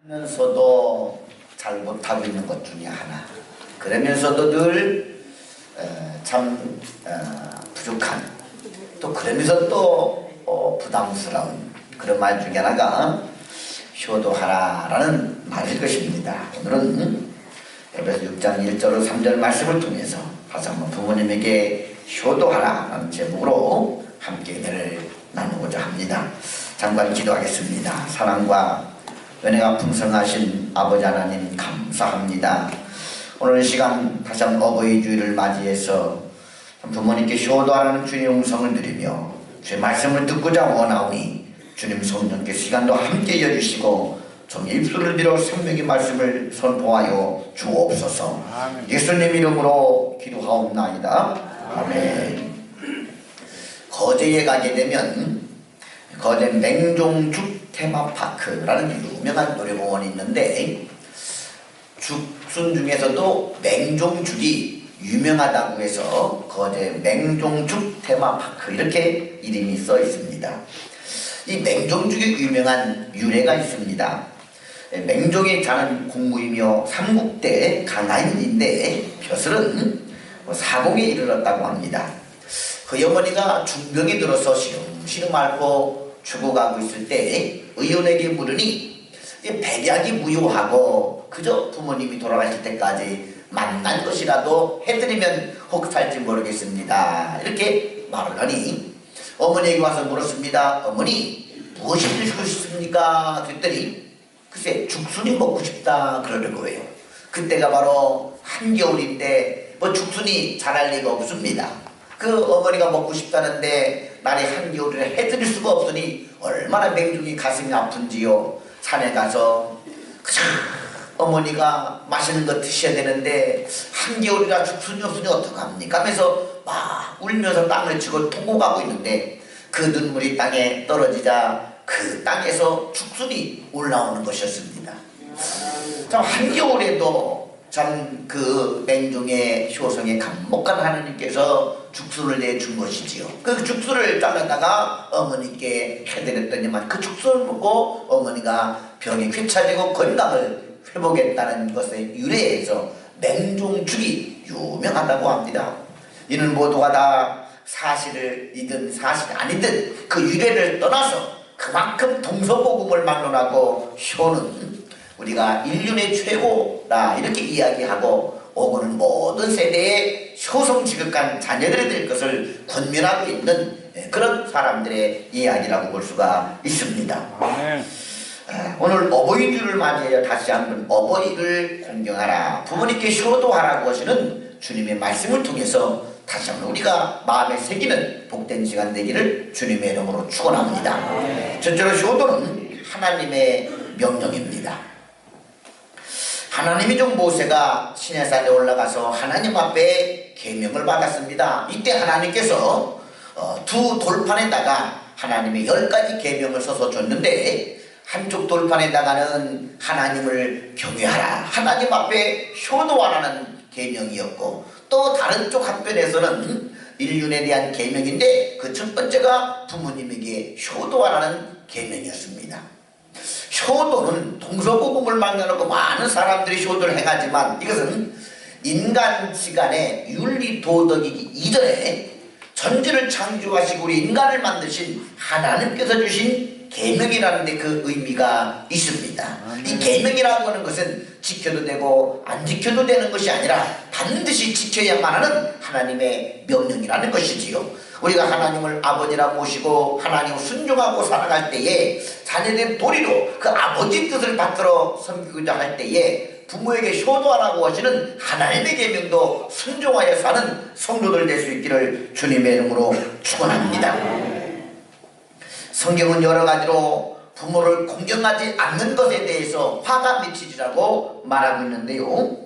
하면서도 잘 못하고 있는 것 중에 하나. 그러면서도 늘 참 부족한, 또 그러면서 또 부담스러운 그런 말 중에 하나가 효도하라라는 말일 것입니다. 오늘은 에베소 6장 1절로 3절 말씀을 통해서 다시 한번 부모님에게 효도하라라는 제목으로 함께 은혜를 나누고자 합니다. 잠깐 기도하겠습니다. 사랑과 은혜가 풍성하신 아버지 하나님 감사합니다. 오늘 시간 다시 한번 어버이 주일을 맞이해서 부모님께 효도하라는 주님의 음성을 드리며 주의 말씀을 듣고자 원하오니 주님 성령께 시간도 함께 여주시고 좀 입술을 들어 생명의 말씀을 선포하여 주옵소서. 예수님 이름으로 기도하옵나이다. 아멘. 거제에 가게 되면 거제 맹종죽 테마파크라는 유명한 놀이공원이 있는데 죽순 중에서도 맹종죽이 유명하다고 해서 거제 맹종죽 테마파크 이렇게 이름이 써 있습니다. 이 맹종죽이 유명한 유래가 있습니다. 맹종이 자는 공무이며 삼국대 강하인인데 벼슬은 사공에 이르렀다고 합니다. 그 어머니가 중병이 들어서 시름시름 앓고 죽어가고 있을 때 의원에게 물으니 백약이 무효하고 그저 부모님이 돌아가실 때까지 만난 것이라도 해드리면 혹 살지 모르겠습니다. 이렇게 말을 하니 어머니에게 와서 물었습니다. 어머니 무엇이 드시고 싶습니까? 그랬더니 글쎄 죽순이 먹고 싶다 그러는 거예요. 그때가 바로 한겨울인데 뭐 죽순이 자랄 리가 없습니다. 그 어머니가 먹고 싶다는데 날이 한겨울에 해드릴 수가 없으니 얼마나 맹종이 가슴이 아픈지요. 산에 가서 그저 어머니가 맛있는 거 드셔야 되는데 한겨울이라 죽순이 없으니 어떡합니까? 하면서 막 울면서 땅을 치고 통곡하고 있는데 그 눈물이 땅에 떨어지자 그 땅에서 죽순이 올라오는 것이었습니다. 참 한겨울에도 참 그 맹종의 효성에 감목한 하나님께서 죽순을 내준 것이지요. 그 죽순을 잘라다가 어머니께 해드렸더니만 그 죽순을 먹고 어머니가 병이 괜찮아지고 건강을 회복했다는 것에 유래해서 맹종죽이 유명하다고 합니다. 이는 모두가 다 사실이든 사실이 아니든 그 유래를 떠나서 그만큼 동서고금을 막론하고 효는 우리가 인륜의 최고라 이렇게 이야기하고 오고는 모든 세대에 효성지극한 자녀들이 될 것을 권면하고 있는 그런 사람들의 이야기라고 볼 수가 있습니다. 오늘 어버이주를 맞이하여 다시 한번 어버이를 공경하라, 부모님께 효도하라고 하시는 주님의 말씀을 통해서 다시 한번 우리가 마음에 새기는 복된 시간 되기를 주님의 이름으로 축원합니다. 첫째로 효도는 하나님의 명령입니다. 하나님이 종 모세가 시내산에 올라가서 하나님 앞에 계명을 받았습니다. 이때 하나님께서 두 돌판에다가 하나님의 10가지 계명을 써서 줬는데 한쪽 돌판에다가는 하나님을 경외하라, 하나님 앞에 효도하라는 계명이었고 또 다른 쪽 한편에서는 인륜에 대한 계명인데 그 첫 번째가 부모님에게 효도하라는 계명이었습니다. 효도는 동서고금을 막려놓고 많은 사람들이 효도를 행하지만 이것은 인간지간의 윤리도덕이기 이전에 전지를 창조하시고 우리 인간을 만드신 하나님께서 주신 계명이라는 데 그 의미가 있습니다. 이 계명이라고 하는 것은 지켜도 되고 안 지켜도 되는 것이 아니라 반드시 지켜야만 하는 하나님의 명령이라는 것이지요. 우리가 하나님을 아버지라 모시고 하나님을 순종하고 살아갈 때에 자녀된 도리로 그 아버지 뜻을 받들어 섬기고자 할 때에 부모에게 효도하라고 하시는 하나님의 계명도 순종하여 사는 성도들 될 수 있기를 주님의 이름으로 축원합니다. 성경은 여러 가지로 부모를 공경하지 않는 것에 대해서 화가 미치지라고 말하고 있는데요.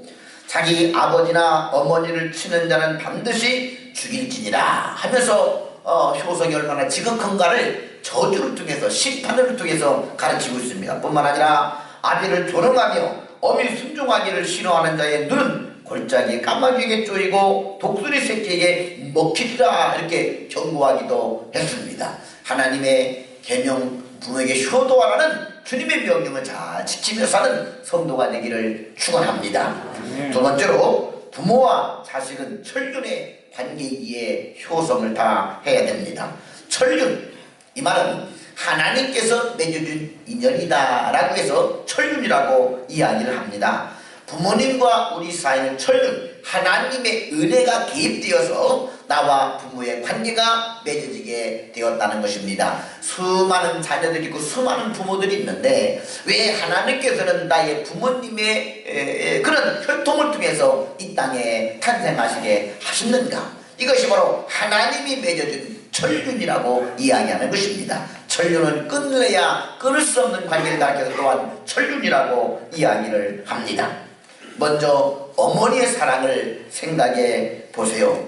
자기 아버지나 어머니를 치는 자는 반드시 죽일지니라 하면서 효성이 얼마나 지극한가를 저주를 통해서 심판을 통해서 가르치고 있습니다. 뿐만 아니라 아비를 조롱하며 어미 순종하기를 싫어하는 자의 눈은 골짜기에 까마귀에게 쪼이고 독수리 새끼에게 먹히리라 이렇게 경고하기도 했습니다. 하나님의 계명 부모에게 효도하라는 주님의 명령을 잘 지키며 사는 성도가 되기를 축원합니다. 두 번째로 부모와 자식은 철륜의 관계이기에 효성을 다해야 됩니다. 철륜, 이 말은 하나님께서 맺어준 인연이다 라고 해서 철륜이라고 이야기를 합니다. 부모님과 우리 사이는 철륜, 하나님의 은혜가 개입되어서 나와 부모의 관계가 맺어지게 되었다는 것입니다. 수많은 자녀들이 있고 수많은 부모들이 있는데 왜 하나님께서는 나의 부모님의 그런 혈통을 통해서 이 땅에 탄생하시게 하셨는가? 이것이 바로 하나님이 맺어준 철륜이라고 이야기하는 것입니다. 철륜은 끊어야 끊을 수 없는 관계를 가르쳐서 또한 철륜이라고 이야기를 합니다. 먼저 어머니의 사랑을 생각해 보세요.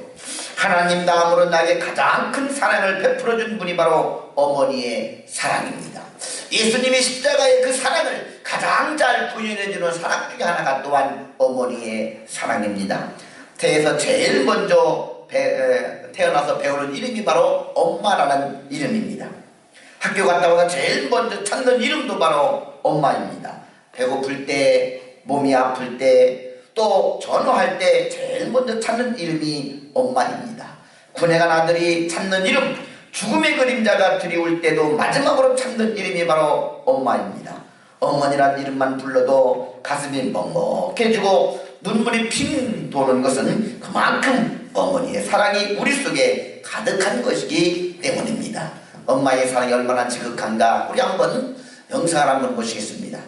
하나님 다음으로 나에게 가장 큰 사랑을 베풀어준 분이 바로 어머니의 사랑입니다. 예수님의 십자가의 그 사랑을 가장 잘 구현해주는 사랑 중에 하나가 또한 어머니의 사랑입니다. 태에서 제일 먼저 태어나서 배우는 이름이 바로 엄마라는 이름입니다. 학교 갔다 와서 제일 먼저 찾는 이름도 바로 엄마입니다. 배고플 때, 몸이 아플 때, 또 전화할 때 제일 먼저 찾는 이름이 엄마입니다. 군에 간 아들이 찾는 이름, 죽음의 그림자가 두려울 때도 마지막으로 찾는 이름이 바로 엄마입니다. 어머니란 이름만 불러도 가슴이 먹먹해지고 눈물이 핑 도는 것은 그만큼 어머니의 사랑이 우리 속에 가득한 것이기 때문입니다. 엄마의 사랑이 얼마나 지극한가 우리 한번 영상을 한번 보시겠습니다.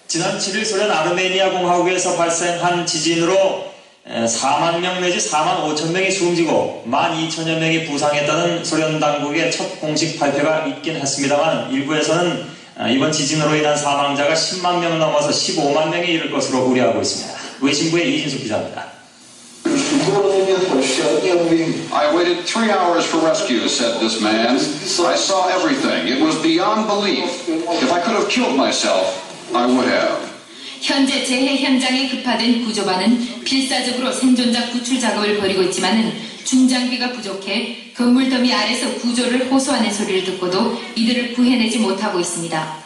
지난 7일 소련 아르메니아 공화국에서 발생한 지진으로 4만 명 내지 4만 5천 명이 숨지고 12,000여 명이 부상했다는 소련 당국의 첫 공식 발표가 있긴 했습니다만 일부에서는 이번 지진으로 인한 사망자가 10만 명 넘어서 15만 명에 이를 것으로 우려하고 있습니다. 외신부의 이진숙 기자입니다. I waited 3 hours for rescue, said this man. I saw everything. It was beyond belief. If I could have killed myself, I would have. 현재 재해 현장에 급파된 구조반은 필사적으로 생존자 구출 작업을 벌이고 있지만은 중장비가 부족해 건물 더미 아래서 구조를 호소하는 소리를 듣고도 이들을 구해내지 못하고 있습니다.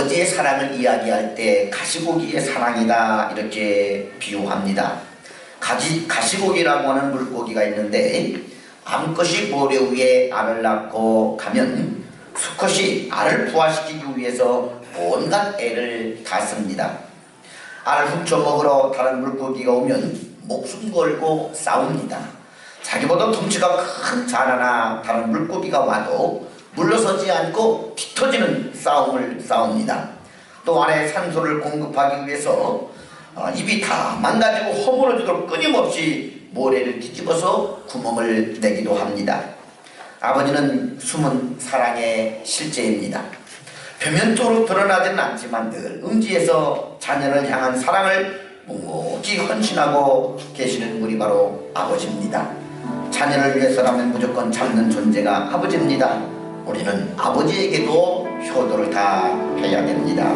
아버지의 사랑을 이야기할 때 가시고기의 사랑이다 이렇게 비유합니다. 가시고기라고 하는 물고기가 있는데 암컷이 모래 위에 알을 낳고 가면 수컷이 알을 부화시키기 위해서 온갖 애를 다 씁니다. 알을 훔쳐먹으러 다른 물고기가 오면 목숨 걸고 싸웁니다. 자기보다 덩치가 큰 자라나 다른 물고기가 와도 물러서지 않고 피 터지는 싸움을 싸웁니다. 또 알에 산소를 공급하기 위해서 입이 다 망가지고 허물어지도록 끊임없이 모래를 뒤집어서 구멍을 내기도 합니다. 아버지는 숨은 사랑의 실제입니다. 표면적으로 드러나지는 않지만 늘 음지에서 자녀를 향한 사랑을 묵묵히 헌신하고 계시는 분이 바로 아버지입니다. 자녀를 위해서라면 무조건 참는 존재가 아버지입니다. 우리는 아버지에게도 효도를 다 해야 됩니다.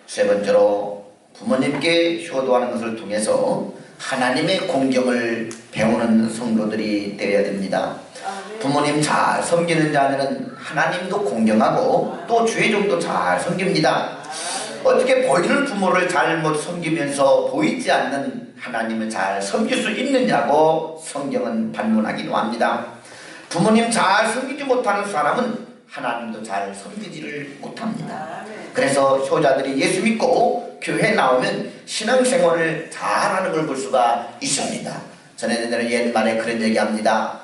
세 번째로 부모님께 효도하는 것을 통해서 하나님의 공경을 배우는 성도들이 되어야 됩니다. 부모님 잘 섬기는 자는 하나님도 공경하고 또 주의 종도 잘 섬깁니다. 어떻게 보이는 부모를 잘못 섬기면서 보이지 않는 하나님을 잘 섬길 수 있느냐고 성경은 반문하기도 합니다. 부모님 잘 섬기지 못하는 사람은 하나님도 잘 섬기지를 못합니다. 그래서 효자들이 예수 믿고 교회 나오면 신앙생활을 잘하는 걸 볼 수가 있습니다. 전에는 옛말에 그런 얘기합니다.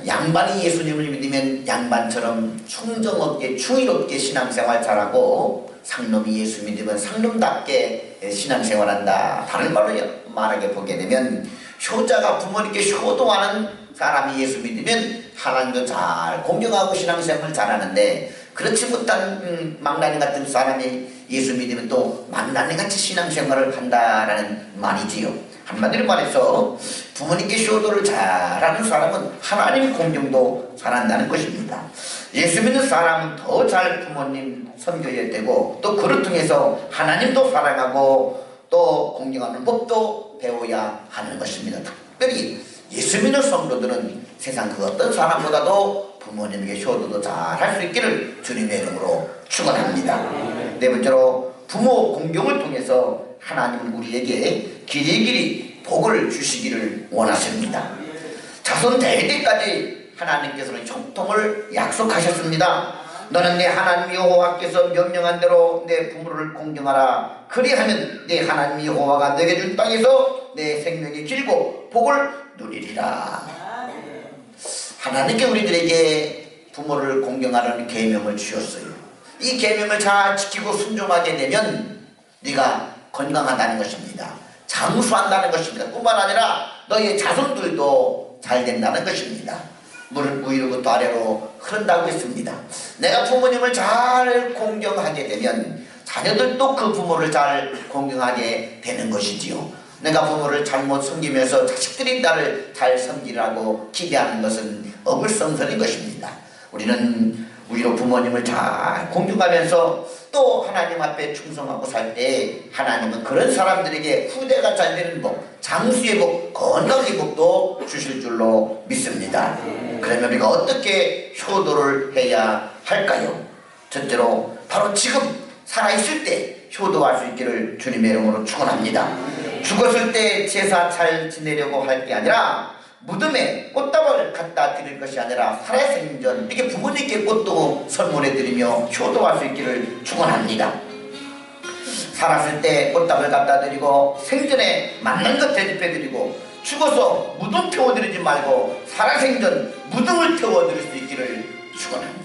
양반이 예수님을 믿으면 양반처럼 충정없게 충의롭게 신앙생활 잘하고 상놈이 예수 믿으면 상놈답게 신앙생활한다. 다른 말로 말하게 보게 되면 효자가 부모님께 효도하는 사람이 예수 믿으면 하나님도 잘 공경하고 신앙생활을 잘하는데 그렇지 못한 망나니 같은 사람이 예수 믿으면 또 망나니같이 신앙생활을 한다라는 말이지요. 한마디로 말해서 부모님께 효도를 잘하는 사람은 하나님 공경도 잘한다는 것입니다. 예수 믿는 사람은 더 잘 부모님 섬겨야 되고 또 그를 통해서 하나님도 사랑하고 또 공경하는 법도 배워야 하는 것입니다. 특별히 예수 믿는 성도들은 세상 그 어떤 사람보다도 부모님에게 효도도 잘 할 수 있기를 주님의 이름으로 축원합니다. 네 번째로 부모 공경을 통해서 하나님은 우리에게 길이길이 복을 주시기를 원하십니다. 자손 대대까지 하나님께서는 형통을 약속하셨습니다. 너는 내 하나님 여호와께서 명령한 대로 내 부모를 공경하라. 그리하면 내 하나님 여호와가 내게 준 땅에서 내 생명이 길고 복을 누리리라. 하나님께 우리들에게 부모를 공경하라는 계명을 주셨어요. 이 계명을 잘 지키고 순종하게 되면 네가 건강하다는 것입니다. 장수한다는 것입니다. 뿐만 아니라 너의 자손들도 잘 된다는 것입니다. 물은 위로부터 아래로 흐른다고 했습니다. 내가 부모님을 잘 공경하게 되면 자녀들도 그 부모를 잘 공경하게 되는 것이지요. 내가 부모를 잘못 섬기면서 자식들이 나를 잘 섬기라고 기대하는 것은 어불성설인 것입니다. 우리는 우리로 부모님을 잘 공경하면서 또 하나님 앞에 충성하고 살 때 하나님은 그런 사람들에게 후대가 잘 되는 복, 장수의 복, 건강의 복도 주실 줄로 믿습니다. 그러면 우리가 어떻게 효도를 해야 할까요? 첫째로 바로 지금 살아있을 때 효도할 수 있기를 주님의 이름으로 축원합니다. 죽었을 때 제사 잘 지내려고 할 게 아니라 무덤에 꽃다발 갖다 드릴 것이 아니라 살아생전 이렇게 부모님께 꽃도 선물해 드리며 효도할 수 있기를 축원합니다. 살았을 때 꽃다발 갖다 드리고 생전에 맞는 것 대접해 드리고 죽어서 무덤 태워드리지 말고 살아생전 무덤을 태워드릴 수 있기를 축원합니다.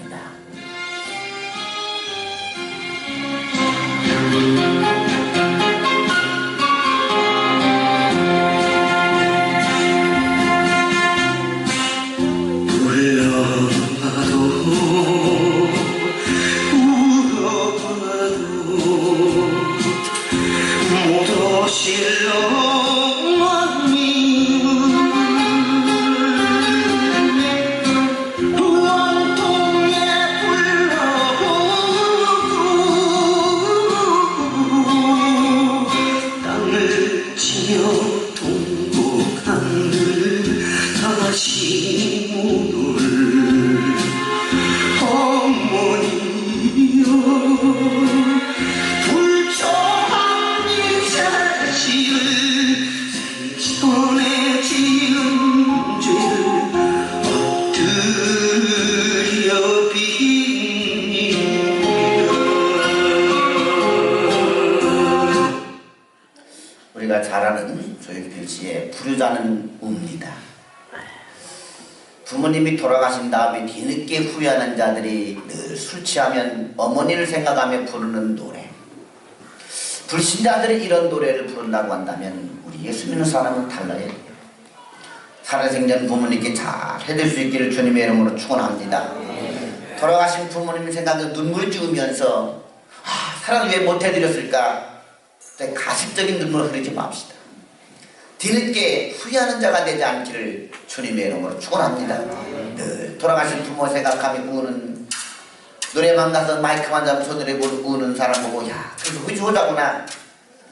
우리가 잘 아는 조용필씨의 부르자는 우입니다. 부모님이 돌아가신 다음에 뒤늦게 후회하는 자들이 늘 술 취하면 어머니를 생각하며 부르는 노래. 불신자들이 이런 노래를 부른다고 한다면 우리 예수 믿는 사람은 달라요. 살아생전 부모님께 잘 해줄 수 있기를 주님의 이름으로 축원합니다. 돌아가신 부모님 생각에 눈물 지으면서 사랑 왜 못 해드렸을까? 가식적인 눈물을 흐르지 맙시다. 뒤늦게 후회하는 자가 되지 않기를 주님의 이름으로 축원합니다. 늘 돌아가신 부모 생각하며 우는, 노래방 가서 마이크만 잡고 손으로 우는 사람 보고 야 그래서 후지호자구나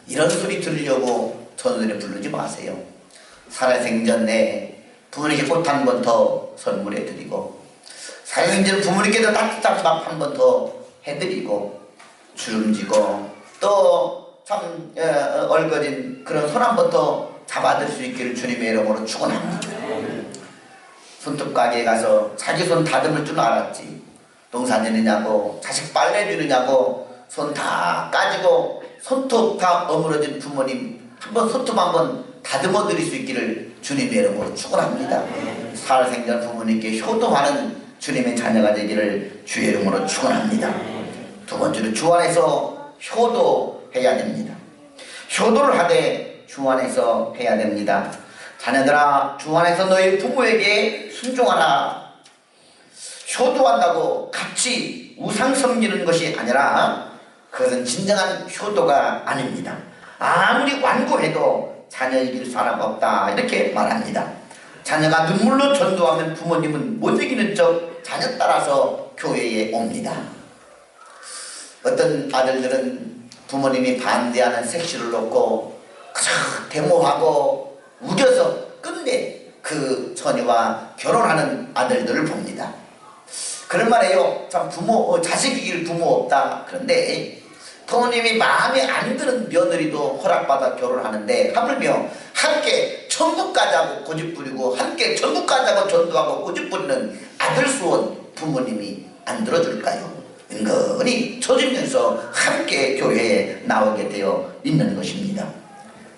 이런 소리 들으려고 손으로 부르지 마세요. 살아생전 내 부모님께 꽃 한 번 더 선물해 드리고, 살아생전 부모님께도 따뜻한 밥 한 번 더 해드리고, 주름지고 또 참 얼거진 그런 손 한 번 더 잡아들 수 있기를 주님의 이름으로 축원합니다. 손톱 가게에 가서 자기 손 다듬을 줄 알았지. 농사 지느냐고 자식 빨래 주느냐고 손 다 까지고 손톱 다 어물어진 부모님 한번 손톱 한번 다듬어 드릴 수 있기를 주님의 이름으로 축원합니다. 살아생전 부모님께 효도하는 주님의 자녀가 되기를 주의 이름으로 축원합니다. 두 번째로 주 안에서 효도해야 됩니다. 효도를 하되 주 안에서 해야 됩니다. 자녀들아, 주 안에서 너희 부모에게 순종하라. 효도한다고 같이 우상 섬기는 것이 아니라 그것은 진정한 효도가 아닙니다. 아무리 완고해도 자녀 이길 사람 없다 이렇게 말합니다. 자녀가 눈물로 전도하면 부모님은 못 이기는 척 자녀 따라서 교회에 옵니다. 어떤 아들들은 부모님이 반대하는 색시를 놓고 그저 데모하고 우겨서 끝내 그 처녀와 결혼하는 아들들을 봅니다. 그런 말이에요. 참 자식 이길 부모 없다. 그런데 부모님이 마음에 안 드는 며느리도 허락받아 결혼하는데 하물며 함께 천국 가자고 고집부리고 함께 천국 가자고 전도하고 고집부리는 아들 수원 부모님이 안 들어줄까요? 은근히 젖으면서 함께 교회에 나오게 되어 있는 것입니다.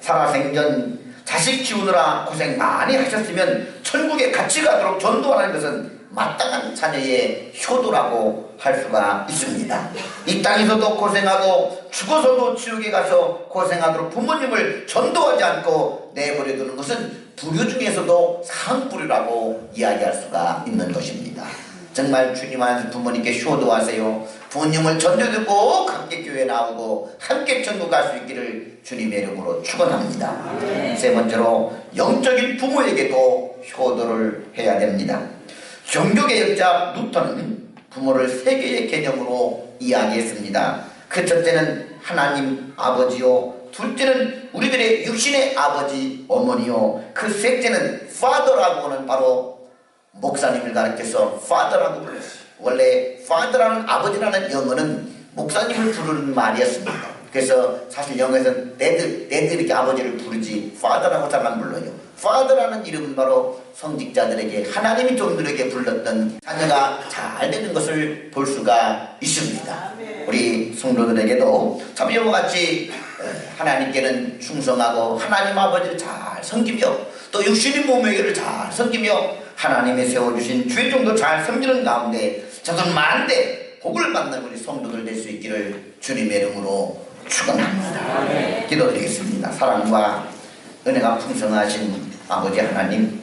살아생전 자식 키우느라 고생 많이 하셨으면 천국에 같이 가도록 전도하는 것은 마땅한 자녀의 효도라고 할 수가 있습니다. 이 땅에서도 고생하고 죽어서도 지옥에 가서 고생하도록 부모님을 전도하지 않고 내버려두는 것은 불효 중에서도 상불이라고 이야기할 수가 있는 것입니다. 정말 주님 안에서 부모님께 효도하세요. 부모님을 전도해도 꼭 함께 교회 나오고 함께 천국 갈 수 있기를 주님의 이름으로 축원합니다. 세 번째로 영적인 부모에게도 효도를 해야 됩니다. 종교개혁자 루터는 부모를 세 개의 개념으로 이야기했습니다. 그 첫째는 하나님 아버지요, 둘째는 우리들의 육신의 아버지 어머니요, 그 셋째는 father라고 하는 바로 목사님을 가르쳐서 father라고 불렀어요. 원래 father라는 아버지라는 영어는 목사님을 부르는 말이었습니다. 그래서 사실 영어에서는 dad 이렇게 아버지를 부르지 father라고 잘 안 불러요. Father라는 이름은 바로 성직자들에게 하나님이 종들에게 불렀던 자녀가 잘 되는 것을 볼 수가 있습니다. 우리 성도들에게도 참 이와 같이 하나님께는 충성하고 하나님 아버지를 잘 섬기며 또 육신의 몸에게를 잘 섬기며 하나님이 세워주신 주의 종도 잘 섬기는 가운데 저도 만대 복을 받는 우리 성도들 될 수 있기를 주님의 이름으로 축원합니다. 기도드리겠습니다. 사랑과 은혜가 풍성하신 아버지 하나님,